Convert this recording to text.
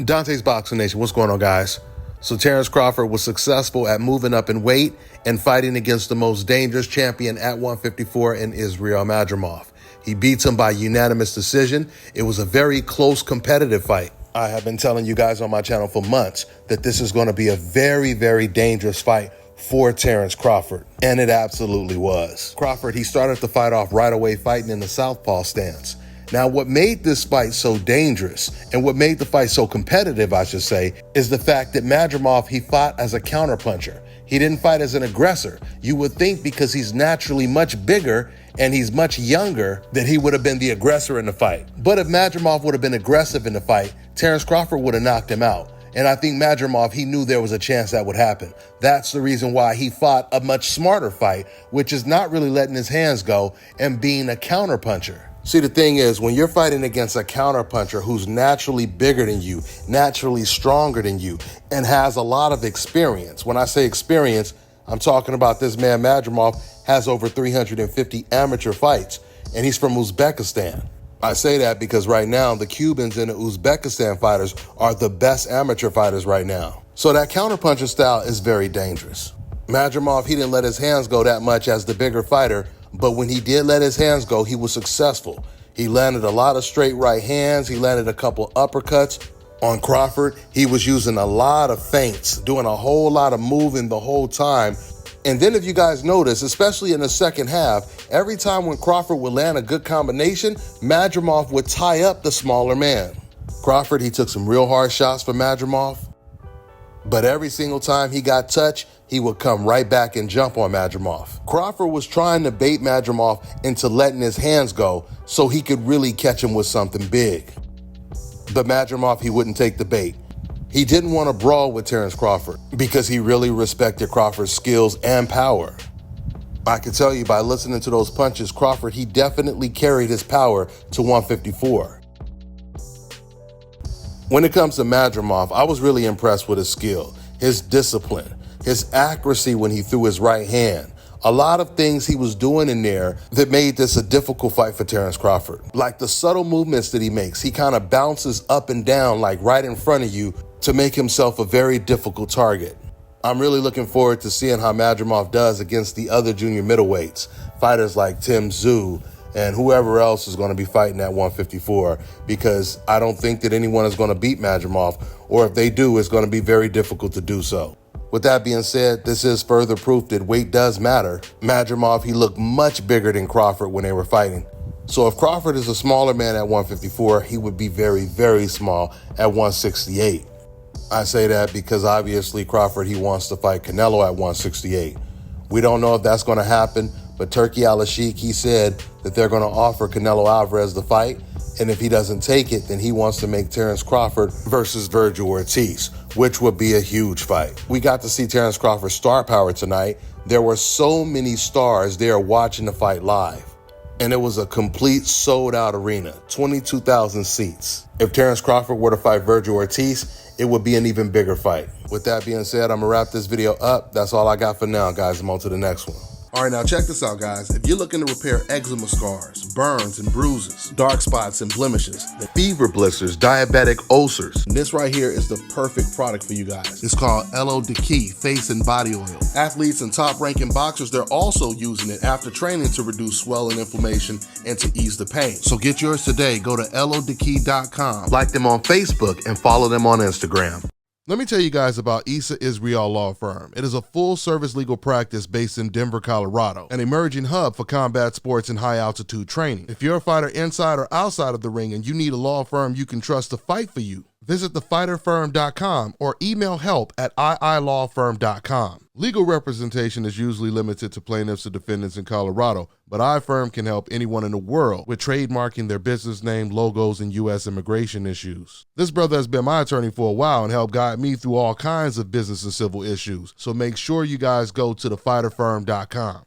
Dante's Boxing Nation, what's going on, guys? So Terence Crawford was successful at moving up in weight and fighting against the most dangerous champion at 154 in Israil, Madrimov. He beats him by unanimous decision. It was a very close competitive fight. I have been telling you guys on my channel for months that this is going to be a very, very dangerous fight for Terence Crawford, and it absolutely was. Crawford, he started the fight off right away fighting in the southpaw stance. Now, what made this fight so dangerous and what made the fight so competitive, I should say, is the fact that Madrimov, he fought as a counterpuncher. He didn't fight as an aggressor. You would think because he's naturally much bigger and he's much younger that he would have been the aggressor in the fight. But if Madrimov would have been aggressive in the fight, Terence Crawford would have knocked him out. And I think Madrimov, he knew there was a chance that would happen. That's the reason why he fought a much smarter fight, which is not really letting his hands go and being a counterpuncher. See, the thing is, when you're fighting against a counterpuncher who's naturally bigger than you, naturally stronger than you, and has a lot of experience, when I say experience, I'm talking about this man Madrimov has over 350 amateur fights, and he's from Uzbekistan. I say that because right now, the Cubans and the Uzbekistan fighters are the best amateur fighters right now. So that counterpuncher style is very dangerous. Madrimov, he didn't let his hands go that much as the bigger fighter, but when he did let his hands go, he was successful. He landed a lot of straight right hands. He landed a couple uppercuts. On Crawford, he was using a lot of feints, doing a whole lot of moving the whole time. And then if you guys notice, especially in the second half, every time when Crawford would land a good combination, Madrimov would tie up the smaller man. Crawford, he took some real hard shots for Madrimov, but every single time he got touched, he would come right back and jump on Madrimov. Crawford was trying to bait Madrimov into letting his hands go so he could really catch him with something big. But Madrimov, he wouldn't take the bait. He didn't want to brawl with Terence Crawford because he really respected Crawford's skills and power. I can tell you by listening to those punches, Crawford, he definitely carried his power to 154. When it comes to Madrimov, I was really impressed with his skill, his discipline, his accuracy when he threw his right hand. A lot of things he was doing in there that made this a difficult fight for Terence Crawford. Like the subtle movements that he makes, he kind of bounces up and down like right in front of you to make himself a very difficult target. I'm really looking forward to seeing how Madrimov does against the other junior middleweights, fighters like Tim Tszyu and whoever else is going to be fighting at 154, because I don't think that anyone is going to beat Madrimov, or if they do, it's going to be very difficult to do so. With that being said, this is further proof that weight does matter. Madrimov, he looked much bigger than Crawford when they were fighting. So if Crawford is a smaller man at 154, he would be very, very small at 168. I say that because obviously Crawford, he wants to fight Canelo at 168. We don't know if that's going to happen, but Turki Al-Sheikh, he said that they're going to offer Canelo Alvarez the fight, and if he doesn't take it, then he wants to make Terence Crawford versus Vergil Ortiz, which would be a huge fight. We got to see Terence Crawford's star power tonight. There were so many stars there watching the fight live, and it was a complete sold-out arena, 22,000 seats. If Terence Crawford were to fight Vergil Ortiz, it would be an even bigger fight. With that being said, I'm gonna wrap this video up. That's all I got for now, guys. I'm on to the next one. All right, now check this out, guys. If you're looking to repair eczema scars, burns and bruises, dark spots and blemishes, fever blisters, diabetic ulcers, this right here is the perfect product for you guys. It's called Elodiki Face and Body Oil. Athletes and top-ranking boxers, they're also using it after training to reduce swelling, inflammation, and to ease the pain. So get yours today. Go to elodiki.com, like them on Facebook, and follow them on Instagram. Let me tell you guys about Israil Law Firm. It is a full-service legal practice based in Denver, Colorado, an emerging hub for combat sports and high-altitude training. If you're a fighter inside or outside of the ring and you need a law firm you can trust to fight for you, visit thefighterfirm.com or email help@iilawfirm.com. Legal representation is usually limited to plaintiffs or defendants in Colorado, but iFirm can help anyone in the world with trademarking their business name, logos, and U.S. immigration issues. This brother has been my attorney for a while and helped guide me through all kinds of business and civil issues, so make sure you guys go to thefighterfirm.com.